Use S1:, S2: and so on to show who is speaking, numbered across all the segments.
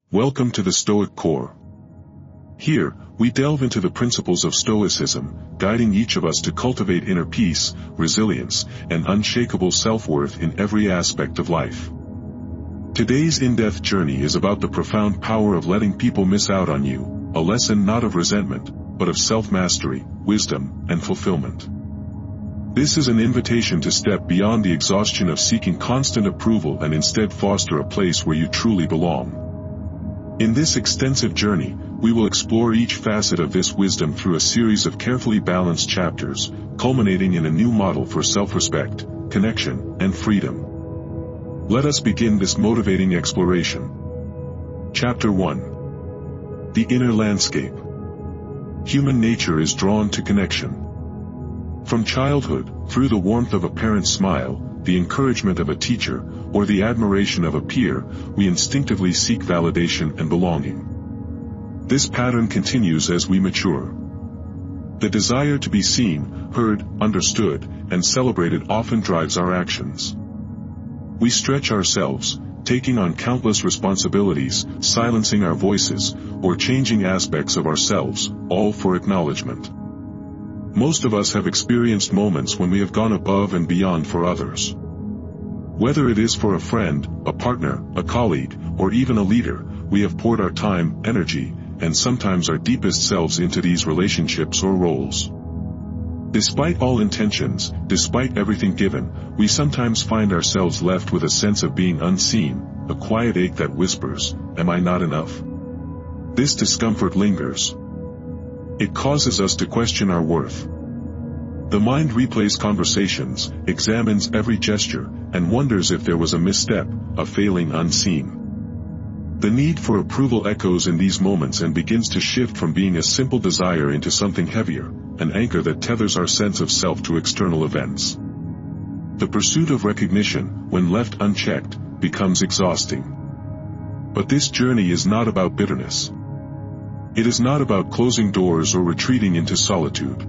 S1: Welcome to the Stoic Core. Here, we delve into the principles of Stoicism, guiding each of us to cultivate inner peace, resilience, and unshakable self-worth in every aspect of life. Today's in-depth journey is about the profound power of letting people miss out on you, a lesson not of resentment, but of self-mastery, wisdom, and fulfillment. This is an invitation to step beyond the exhaustion of seeking constant approval and instead foster a place where you truly belong. In this extensive journey, we will explore each facet of this wisdom through a series of carefully balanced chapters, culminating in a new model for self-respect, connection, and freedom. Let us begin this motivating exploration. Chapter 1. The Inner Landscape. Human nature is drawn to connection. From childhood, through the warmth of a parent's smile, the encouragement of a teacher, or the admiration of a peer, we instinctively seek validation and belonging. This pattern continues as we mature. The desire to be seen, heard, understood, and celebrated often drives our actions. We stretch ourselves, taking on countless responsibilities, silencing our voices, or changing aspects of ourselves, all for acknowledgement. Most of us have experienced moments when we have gone above and beyond for others. Whether it is for a friend, a partner, a colleague, or even a leader, we have poured our time, energy, and sometimes our deepest selves into these relationships or roles. Despite all intentions, despite everything given, we sometimes find ourselves left with a sense of being unseen, a quiet ache that whispers, "Am I not enough?" This discomfort lingers. It causes us to question our worth. The mind replays conversations, examines every gesture, and wonders if there was a misstep, a failing unseen. The need for approval echoes in these moments and begins to shift from being a simple desire into something heavier, an anchor that tethers our sense of self to external events. The pursuit of recognition, when left unchecked, becomes exhausting. But this journey is not about bitterness. It is not about closing doors or retreating into solitude.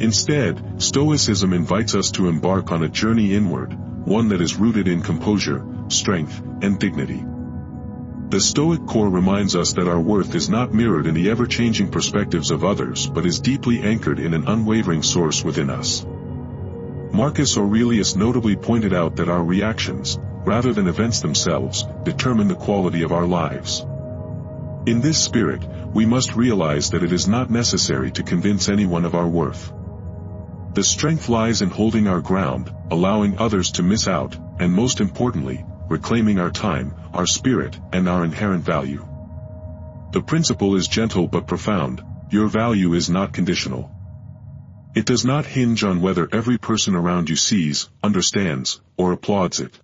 S1: Instead, Stoicism invites us to embark on a journey inward, one that is rooted in composure, strength, and dignity. The Stoic core reminds us that our worth is not mirrored in the ever-changing perspectives of others but is deeply anchored in an unwavering source within us. Marcus Aurelius notably pointed out that our reactions, rather than events themselves, determine the quality of our lives. In this spirit, we must realize that it is not necessary to convince anyone of our worth. The strength lies in holding our ground, allowing others to miss out, and most importantly, reclaiming our time, our spirit, and our inherent value. The principle is gentle but profound: your value is not conditional. It does not hinge on whether every person around you sees, understands, or applauds it.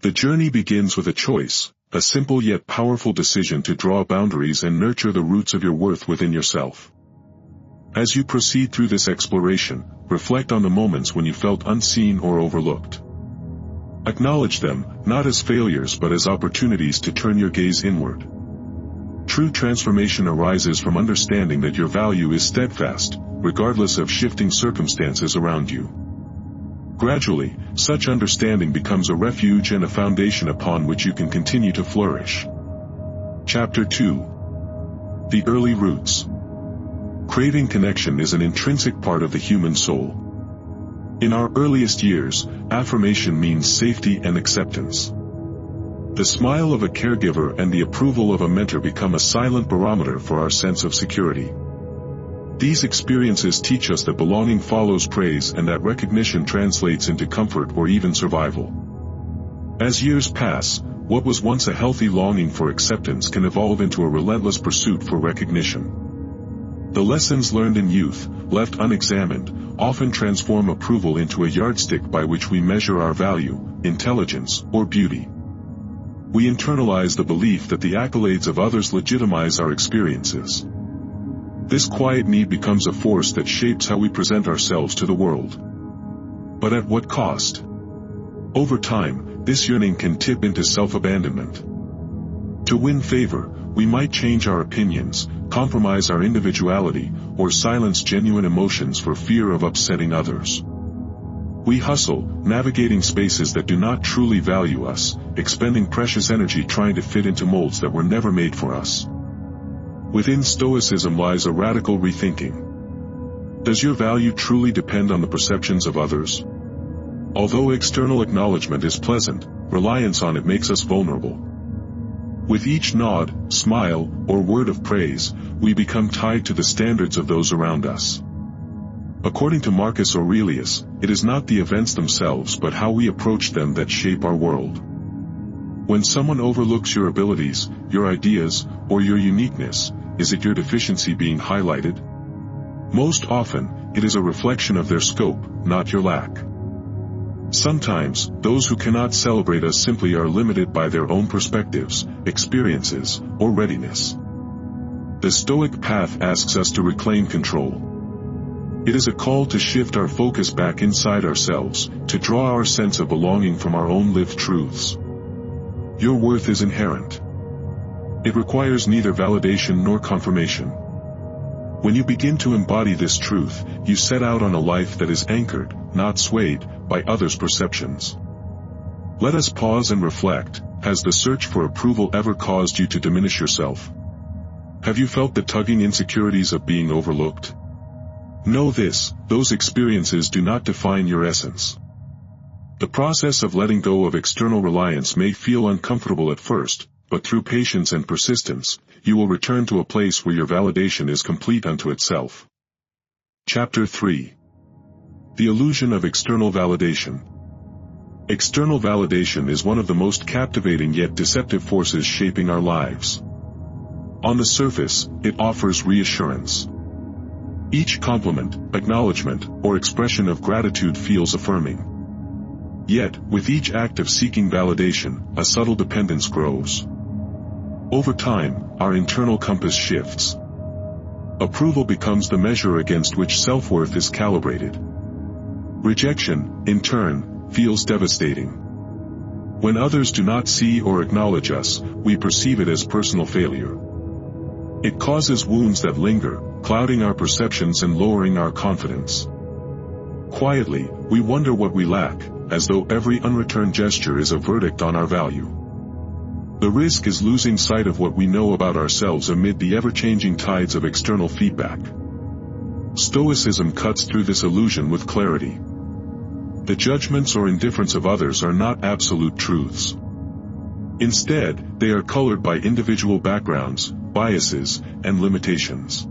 S1: The journey begins with a choice, a simple yet powerful decision to draw boundaries and nurture the roots of your worth within yourself. As you proceed through this exploration, reflect on the moments when you felt unseen or overlooked. Acknowledge them, not as failures but as opportunities to turn your gaze inward. True transformation arises from understanding that your value is steadfast, regardless of shifting circumstances around you. Gradually, such understanding becomes a refuge and a foundation upon which you can continue to flourish. Chapter 2. The Early Roots. Craving connection is an intrinsic part of the human soul. In our earliest years, affirmation means safety and acceptance. The smile of a caregiver and the approval of a mentor become a silent barometer for our sense of security. These experiences teach us that belonging follows praise and that recognition translates into comfort or even survival. As years pass, what was once a healthy longing for acceptance can evolve into a relentless pursuit for recognition. The lessons learned in youth, left unexamined, often transform approval into a yardstick by which we measure our value, intelligence, or beauty. We internalize the belief that the accolades of others legitimize our experiences. This quiet need becomes a force that shapes how we present ourselves to the world. But at what cost? Over time, this yearning can tip into self-abandonment. To win favor, we might change our opinions, compromise our individuality, or silence genuine emotions for fear of upsetting others. We hustle, navigating spaces that do not truly value us, expending precious energy trying to fit into molds that were never made for us. Within Stoicism lies a radical rethinking. Does your value truly depend on the perceptions of others? Although external acknowledgement is pleasant, reliance on it makes us vulnerable. With each nod, smile, or word of praise, we become tied to the standards of those around us. According to Marcus Aurelius, it is not the events themselves but how we approach them that shape our world. When someone overlooks your abilities, your ideas, or your uniqueness, is it your deficiency being highlighted? Most often, it is a reflection of their scope, not your lack. Sometimes, those who cannot celebrate us simply are limited by their own perspectives, experiences, or readiness. The Stoic path asks us to reclaim control. It is a call to shift our focus back inside ourselves, to draw our sense of belonging from our own lived truths. Your worth is inherent. It requires neither validation nor confirmation. When you begin to embody this truth, you set out on a life that is anchored, not swayed, by others' perceptions. Let us pause and reflect. Has the search for approval ever caused you to diminish yourself? Have you felt the tugging insecurities of being overlooked? Know this, those experiences do not define your essence. The process of letting go of external reliance may feel uncomfortable at first, but through patience and persistence, you will return to a place where your validation is complete unto itself. Chapter 3. The illusion of external validation. External validation is one of the most captivating yet deceptive forces shaping our lives. On the surface, it offers reassurance. Each compliment, acknowledgement, or expression of gratitude feels affirming. Yet, with each act of seeking validation, a subtle dependence grows. Over time, our internal compass shifts. Approval becomes the measure against which self-worth is calibrated. Rejection, in turn, feels devastating. When others do not see or acknowledge us, we perceive it as personal failure. It causes wounds that linger, clouding our perceptions and lowering our confidence. Quietly, we wonder what we lack, as though every unreturned gesture is a verdict on our value. The risk is losing sight of what we know about ourselves amid the ever-changing tides of external feedback. Stoicism cuts through this illusion with clarity. The judgments or indifference of others are not absolute truths. Instead, they are colored by individual backgrounds, biases, and limitations.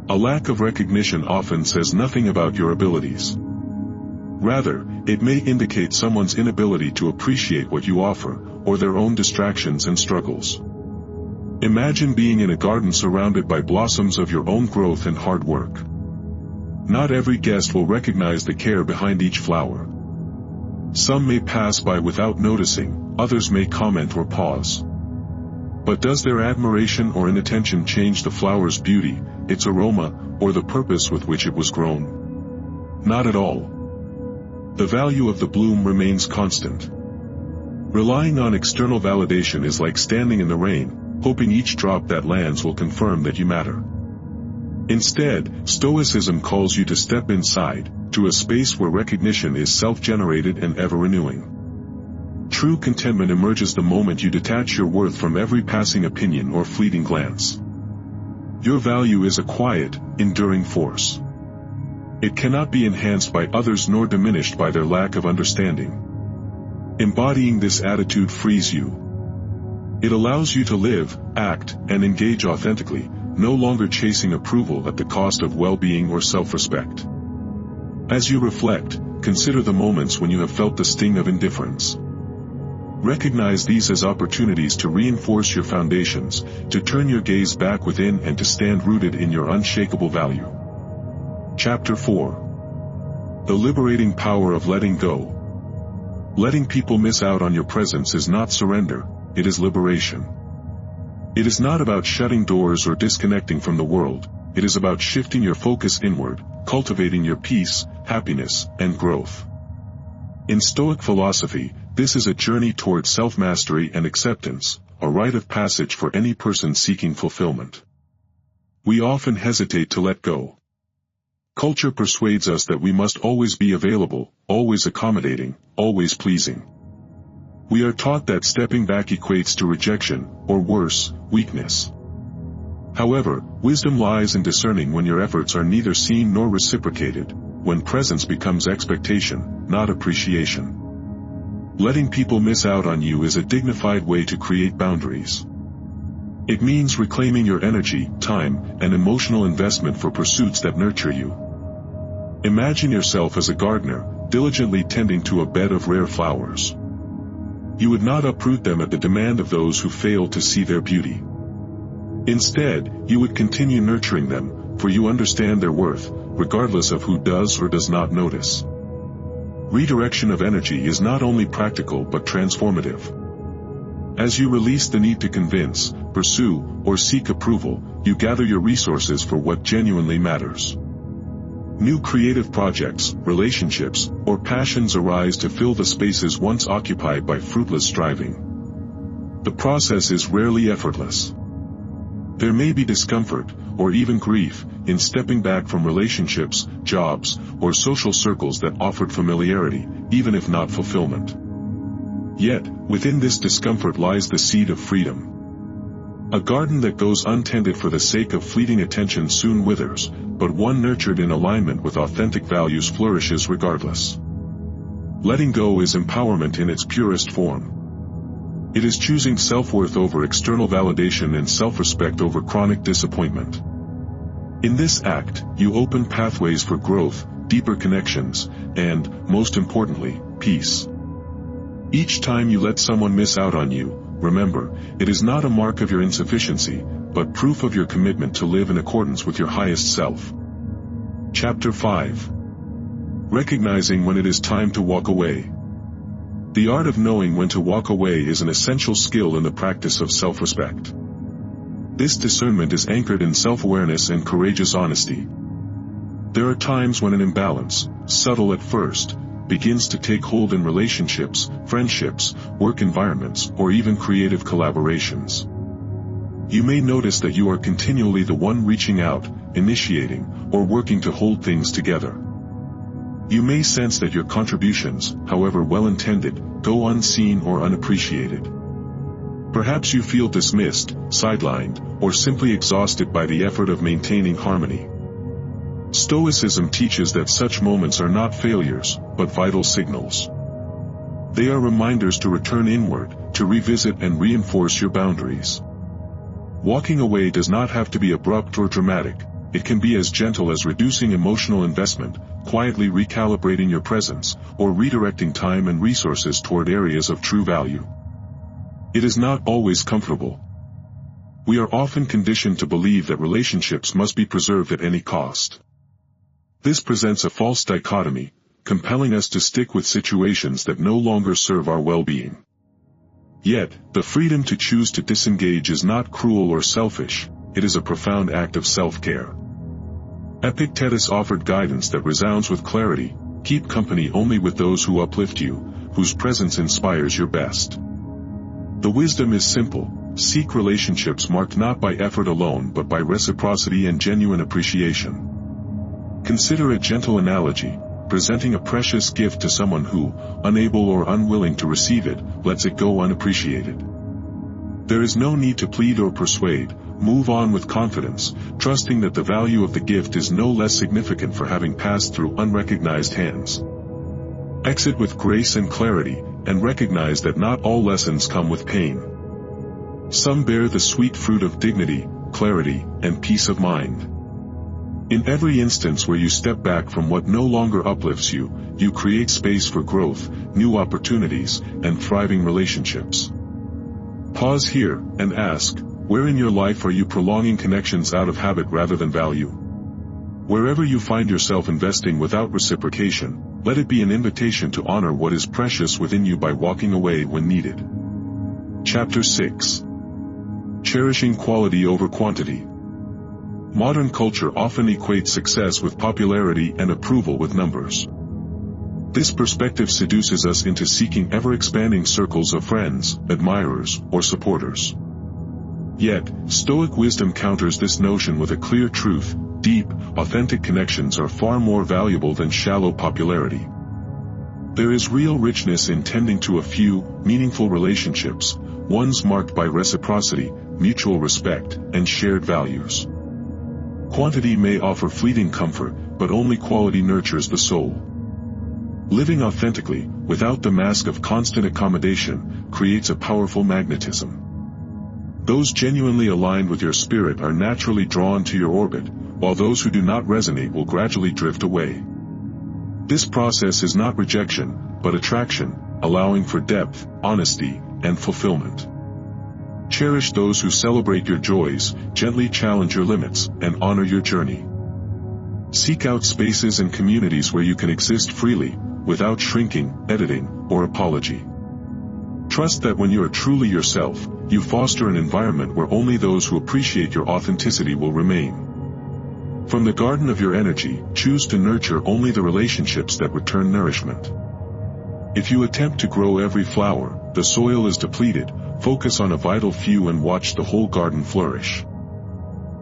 S1: A lack of recognition often says nothing about your abilities. Rather, it may indicate someone's inability to appreciate what you offer, or their own distractions and struggles. Imagine being in a garden surrounded by blossoms of your own growth and hard work. Not every guest will recognize the care behind each flower. Some may pass by without noticing, others may comment or pause. But does their admiration or inattention change the flower's beauty, its aroma, or the purpose with which it was grown? Not at all. The value of the bloom remains constant. Relying on external validation is like standing in the rain, hoping each drop that lands will confirm that you matter. Instead, Stoicism calls you to step inside, to a space where recognition is self-generated and ever-renewing. True contentment emerges the moment you detach your worth from every passing opinion or fleeting glance. Your value is a quiet, enduring force. It cannot be enhanced by others nor diminished by their lack of understanding. Embodying this attitude frees you. It allows you to live, act, and engage authentically, no longer chasing approval at the cost of well-being or self-respect. As you reflect, consider the moments when you have felt the sting of indifference. Recognize these as opportunities to reinforce your foundations, to turn your gaze back within and to stand rooted in your unshakable value. Chapter 4. The liberating power of letting go. Letting people miss out on your presence is not surrender, it is liberation. It is not about shutting doors or disconnecting from the world, it is about shifting your focus inward, cultivating your peace, happiness, and growth. In Stoic philosophy, this is a journey toward self-mastery and acceptance, a rite of passage for any person seeking fulfillment. We often hesitate to let go. Culture persuades us that we must always be available, always accommodating, always pleasing. We are taught that stepping back equates to rejection, or worse, weakness. However, wisdom lies in discerning when your efforts are neither seen nor reciprocated, when presence becomes expectation, not appreciation. Letting people miss out on you is a dignified way to create boundaries. It means reclaiming your energy, time, and emotional investment for pursuits that nurture you. Imagine yourself as a gardener, diligently tending to a bed of rare flowers. You would not uproot them at the demand of those who fail to see their beauty. Instead, you would continue nurturing them, for you understand their worth, regardless of who does or does not notice. Redirection of energy is not only practical but transformative. As you release the need to convince, pursue, or seek approval, you gather your resources for what genuinely matters. New creative projects, relationships, or passions arise to fill the spaces once occupied by fruitless striving. The process is rarely effortless. There may be discomfort, or even grief, in stepping back from relationships, jobs, or social circles that offered familiarity, even if not fulfillment. Yet, within this discomfort lies the seed of freedom. A garden that goes untended for the sake of fleeting attention soon withers, but one nurtured in alignment with authentic values flourishes regardless. Letting go is empowerment in its purest form. It is choosing self-worth over external validation and self-respect over chronic disappointment. In this act, you open pathways for growth, deeper connections, and, most importantly, peace. Each time you let someone miss out on you, remember, it is not a mark of your insufficiency, but proof of your commitment to live in accordance with your highest self. Chapter 5. Recognizing when it is time to walk away. The art of knowing when to walk away is an essential skill in the practice of self-respect. This discernment is anchored in self-awareness and courageous honesty. There are times when an imbalance, subtle at first, begins to take hold in relationships, friendships, work environments, or even creative collaborations. You may notice that you are continually the one reaching out, initiating, or working to hold things together. You may sense that your contributions, however well-intended, go unseen or unappreciated. Perhaps you feel dismissed, sidelined, or simply exhausted by the effort of maintaining harmony. Stoicism teaches that such moments are not failures, but vital signals. They are reminders to return inward, to revisit and reinforce your boundaries. Walking away does not have to be abrupt or dramatic. It can be as gentle as reducing emotional investment, quietly recalibrating your presence, or redirecting time and resources toward areas of true value. It is not always comfortable. We are often conditioned to believe that relationships must be preserved at any cost. This presents a false dichotomy, compelling us to stick with situations that no longer serve our well-being. Yet, the freedom to choose to disengage is not cruel or selfish, it is a profound act of self-care. Epictetus offered guidance that resounds with clarity: keep company only with those who uplift you, whose presence inspires your best. The wisdom is simple: seek relationships marked not by effort alone but by reciprocity and genuine appreciation. Consider a gentle analogy: presenting a precious gift to someone who, unable or unwilling to receive it, lets it go unappreciated. There is no need to plead or persuade. Move on with confidence, trusting that the value of the gift is no less significant for having passed through unrecognized hands. Exit with grace and clarity, and recognize that not all lessons come with pain. Some bear the sweet fruit of dignity, clarity, and peace of mind. In every instance where you step back from what no longer uplifts you, you create space for growth, new opportunities, and thriving relationships. Pause here, and ask, where in your life are you prolonging connections out of habit rather than value? Wherever you find yourself investing without reciprocation, let it be an invitation to honor what is precious within you by walking away when needed. Chapter 6. Cherishing quality over quantity. Modern culture often equates success with popularity and approval with numbers. This perspective seduces us into seeking ever-expanding circles of friends, admirers, or supporters. Yet, Stoic wisdom counters this notion with a clear truth: deep, authentic connections are far more valuable than shallow popularity. There is real richness in tending to a few, meaningful relationships, ones marked by reciprocity, mutual respect, and shared values. Quantity may offer fleeting comfort, but only quality nurtures the soul. Living authentically, without the mask of constant accommodation, creates a powerful magnetism. Those genuinely aligned with your spirit are naturally drawn to your orbit, while those who do not resonate will gradually drift away. This process is not rejection, but attraction, allowing for depth, honesty, and fulfillment. Cherish those who celebrate your joys, gently challenge your limits, and honor your journey. Seek out spaces and communities where you can exist freely, without shrinking, editing, or apology. Trust that when you are truly yourself, you foster an environment where only those who appreciate your authenticity will remain. From the garden of your energy, choose to nurture only the relationships that return nourishment. If you attempt to grow every flower, the soil is depleted. Focus on a vital few and watch the whole garden flourish.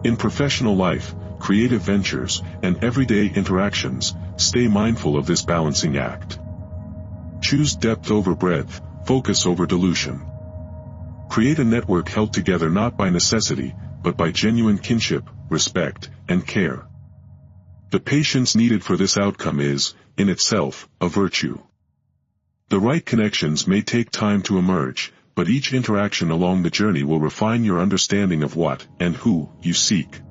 S1: In professional life, creative ventures, and everyday interactions, stay mindful of this balancing act. Choose depth over breadth, focus over dilution. Create a network held together not by necessity, but by genuine kinship, respect, and care. The patience needed for this outcome is, in itself, a virtue. The right connections may take time to emerge, but each interaction along the journey will refine your understanding of what and who you seek.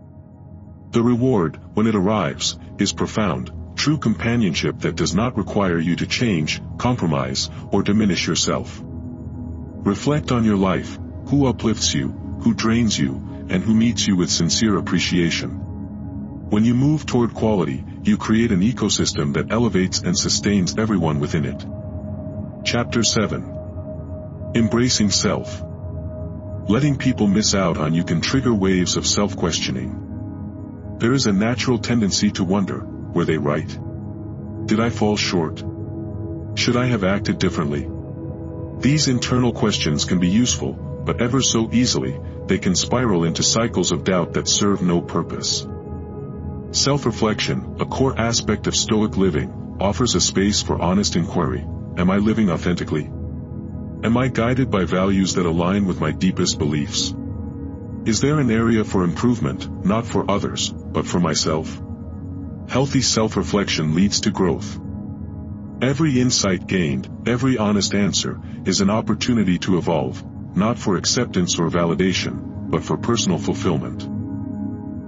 S1: The reward, when it arrives, is profound, true companionship that does not require you to change, compromise, or diminish yourself. Reflect on your life: who uplifts you, who drains you, and who meets you with sincere appreciation. When you move toward quality, you create an ecosystem that elevates and sustains everyone within it. Chapter 7. Embracing self. Letting people miss out on you can trigger waves of self-questioning. There is a natural tendency to wonder, were they right? Did I fall short? Should I have acted differently? These internal questions can be useful, but ever so easily, they can spiral into cycles of doubt that serve no purpose. Self-reflection, a core aspect of Stoic living, offers a space for honest inquiry. Am I living authentically? Am I guided by values that align with my deepest beliefs? Is there an area for improvement, not for others, but for myself? Healthy self-reflection leads to growth. Every insight gained, every honest answer, is an opportunity to evolve, not for acceptance or validation, but for personal fulfillment.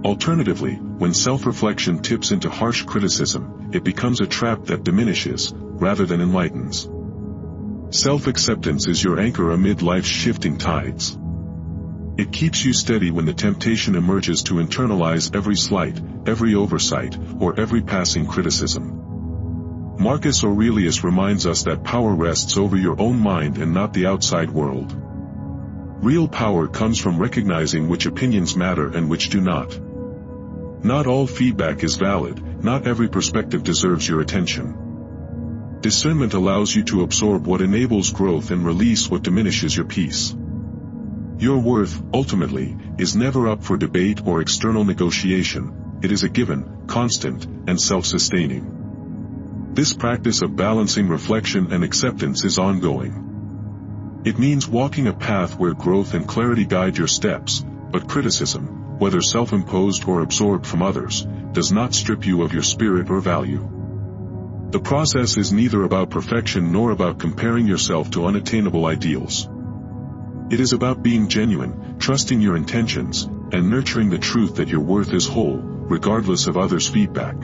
S1: Alternatively, when self-reflection tips into harsh criticism, it becomes a trap that diminishes, rather than enlightens. Self-acceptance is your anchor amid life's shifting tides. It keeps you steady when the temptation emerges to internalize every slight, every oversight, or every passing criticism. Marcus Aurelius reminds us that power rests over your own mind and not the outside world. Real power comes from recognizing which opinions matter and which do not. Not all feedback is valid, not every perspective deserves your attention. Discernment allows you to absorb what enables growth and release what diminishes your peace. Your worth, ultimately, is never up for debate or external negotiation. It is a given, constant, and self-sustaining. This practice of balancing reflection and acceptance is ongoing. It means walking a path where growth and clarity guide your steps, but criticism, whether self-imposed or absorbed from others, does not strip you of your spirit or value. The process is neither about perfection nor about comparing yourself to unattainable ideals. It is about being genuine, trusting your intentions, and nurturing the truth that your worth is whole, regardless of others' feedback.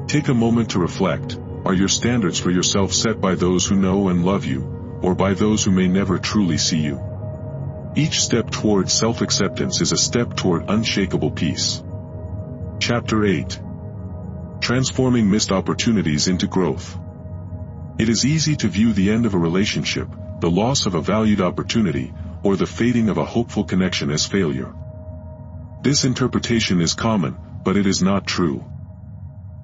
S1: Take a moment to reflect: are your standards for yourself set by those who know and love you, or by those who may never truly see you? Each step toward self-acceptance is a step toward unshakable peace. Chapter 8. Transforming missed opportunities into growth. It is easy to view the end of a relationship, the loss of a valued opportunity, or the fading of a hopeful connection as failure. This interpretation is common, but it is not true.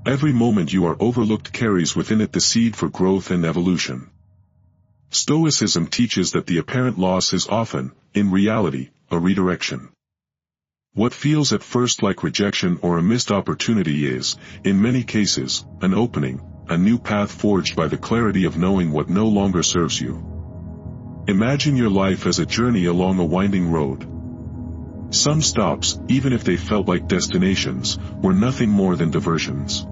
S1: Every moment you are overlooked carries within it the seed for growth and evolution. Stoicism teaches that the apparent loss is often, in reality, a redirection. What feels at first like rejection or a missed opportunity is, in many cases, an opening, a new path forged by the clarity of knowing what no longer serves you. Imagine your life as a journey along a winding road. Some stops, even if they felt like destinations, were nothing more than diversions.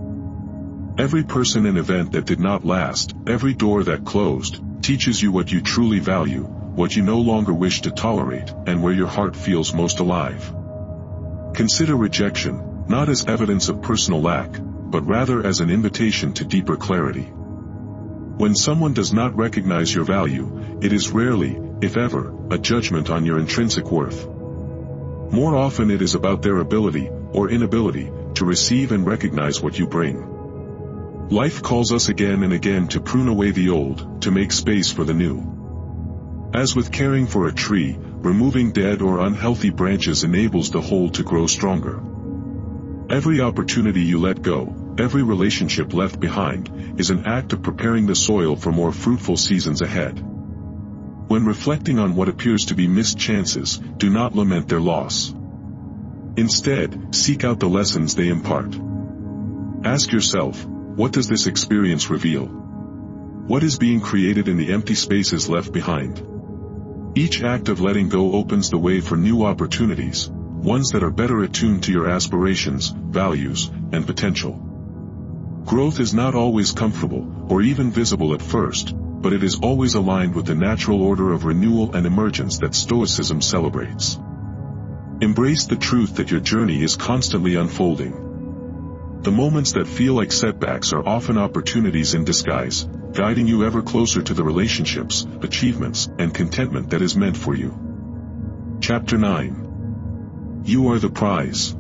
S1: Every person and event that did not last, every door that closed, teaches you what you truly value, what you no longer wish to tolerate, and where your heart feels most alive. Consider rejection, not as evidence of personal lack, but rather as an invitation to deeper clarity. When someone does not recognize your value, it is rarely, if ever, a judgment on your intrinsic worth. More often it is about their ability, or inability, to receive and recognize what you bring. Life calls us again and again to prune away the old, to make space for the new. As with caring for a tree, removing dead or unhealthy branches enables the whole to grow stronger. Every opportunity you let go, every relationship left behind, is an act of preparing the soil for more fruitful seasons ahead. When reflecting on what appears to be missed chances, do not lament their loss. Instead, seek out the lessons they impart. Ask yourself, what does this experience reveal? What is being created in the empty spaces left behind? Each act of letting go opens the way for new opportunities, ones that are better attuned to your aspirations, values, and potential. Growth is not always comfortable, or even visible at first, but it is always aligned with the natural order of renewal and emergence that Stoicism celebrates. Embrace the truth that your journey is constantly unfolding. The moments that feel like setbacks are often opportunities in disguise, guiding you ever closer to the relationships, achievements, and contentment that is meant for you. Chapter 9. You are the prize.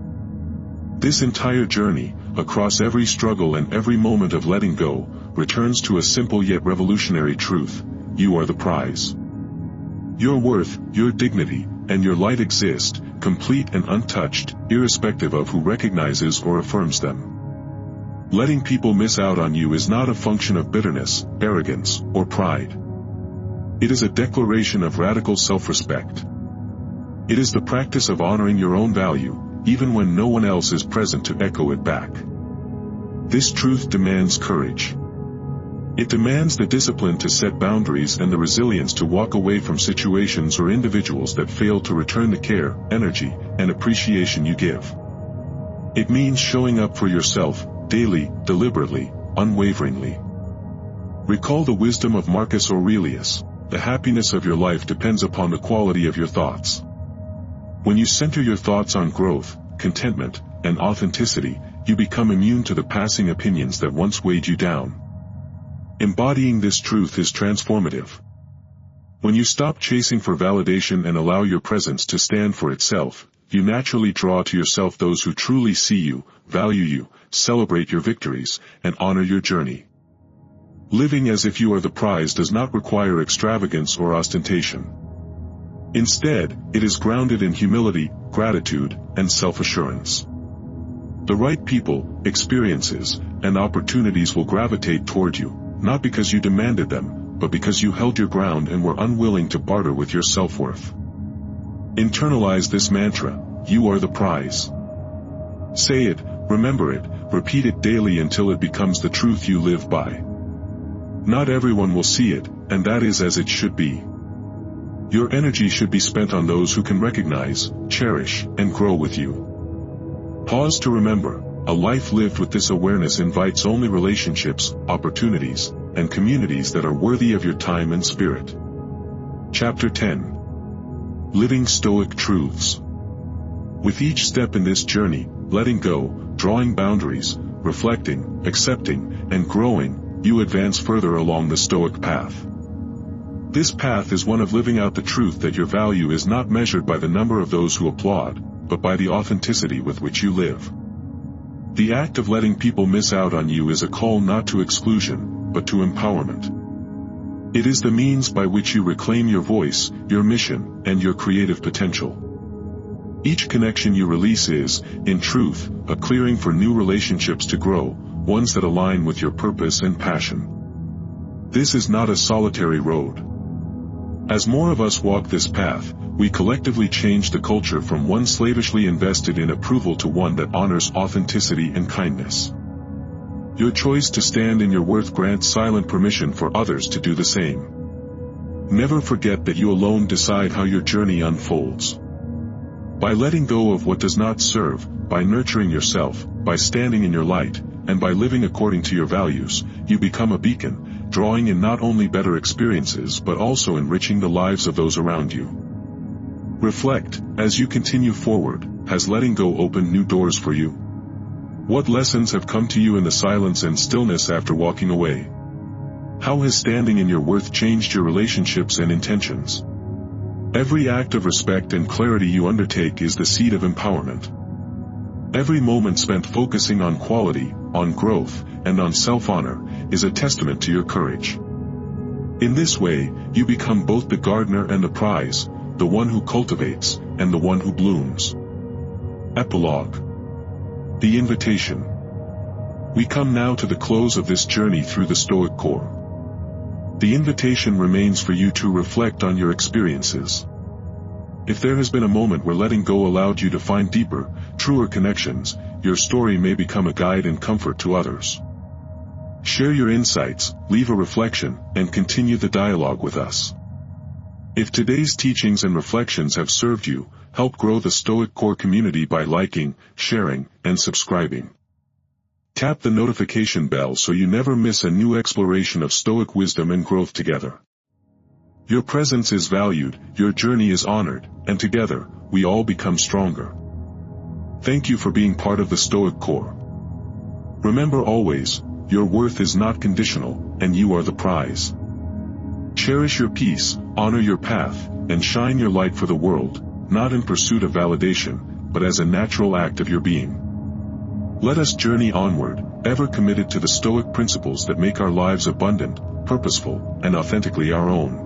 S1: This entire journey, across every struggle and every moment of letting go, returns to a simple yet revolutionary truth: you are the prize. Your worth, your dignity, and your light exist, complete and untouched, irrespective of who recognizes or affirms them. Letting people miss out on you is not a function of bitterness, arrogance, or pride. It is a declaration of radical self-respect. It is the practice of honoring your own value, even when no one else is present to echo it back. This truth demands courage. It demands the discipline to set boundaries and the resilience to walk away from situations or individuals that fail to return the care, energy, and appreciation you give. It means showing up for yourself, daily, deliberately, unwaveringly. Recall the wisdom of Marcus Aurelius: the happiness of your life depends upon the quality of your thoughts. When you center your thoughts on growth, contentment, and authenticity, you become immune to the passing opinions that once weighed you down. Embodying this truth is transformative. When you stop chasing for validation and allow your presence to stand for itself, you naturally draw to yourself those who truly see you, value you, celebrate your victories, and honor your journey. Living as if you are the prize does not require extravagance or ostentation. Instead, it is grounded in humility, gratitude, and self-assurance. The right people, experiences, and opportunities will gravitate toward you, not because you demanded them, but because you held your ground and were unwilling to barter with your self-worth. Internalize this mantra: you are the prize. Say it, remember it, repeat it daily until it becomes the truth you live by. Not everyone will see it, and that is as it should be. Your energy should be spent on those who can recognize, cherish, and grow with you. Pause to remember: a life lived with this awareness invites only relationships, opportunities, and communities that are worthy of your time and spirit. Chapter 10. Living Stoic Truths. With each step in this journey, letting go, drawing boundaries, reflecting, accepting, and growing, you advance further along the Stoic path. This path is one of living out the truth that your value is not measured by the number of those who applaud, but by the authenticity with which you live. The act of letting people miss out on you is a call not to exclusion, but to empowerment. It is the means by which you reclaim your voice, your mission, and your creative potential. Each connection you release is, in truth, a clearing for new relationships to grow, ones that align with your purpose and passion. This is not a solitary road. As more of us walk this path, we collectively change the culture from one slavishly invested in approval to one that honors authenticity and kindness. Your choice to stand in your worth grants silent permission for others to do the same. Never forget that you alone decide how your journey unfolds. By letting go of what does not serve, by nurturing yourself, by standing in your light, and by living according to your values, you become a beacon, drawing in not only better experiences but also enriching the lives of those around you. Reflect, as you continue forward, has letting go opened new doors for you? What lessons have come to you in the silence and stillness after walking away? How has standing in your worth changed your relationships and intentions? Every act of respect and clarity you undertake is the seed of empowerment. Every moment spent focusing on quality, on growth, and on self-honor, is a testament to your courage. In this way, you become both the gardener and the prize, the one who cultivates, and the one who blooms. Epilogue. The invitation. We come now to the close of this journey through the Stoic core. The invitation remains for you to reflect on your experiences. If there has been a moment where letting go allowed you to find deeper, truer connections, your story may become a guide and comfort to others. Share your insights, leave a reflection, and continue the dialogue with us. If today's teachings and reflections have served you, help grow the Stoic Core community by liking, sharing, and subscribing. Tap the notification bell so you never miss a new exploration of Stoic wisdom and growth together. Your presence is valued, your journey is honored, and together, we all become stronger. Thank you for being part of the Stoic Core. Remember always, your worth is not conditional, and you are the prize. Cherish your peace, honor your path, and shine your light for the world, not in pursuit of validation, but as a natural act of your being. Let us journey onward, ever committed to the Stoic principles that make our lives abundant, purposeful, and authentically our own.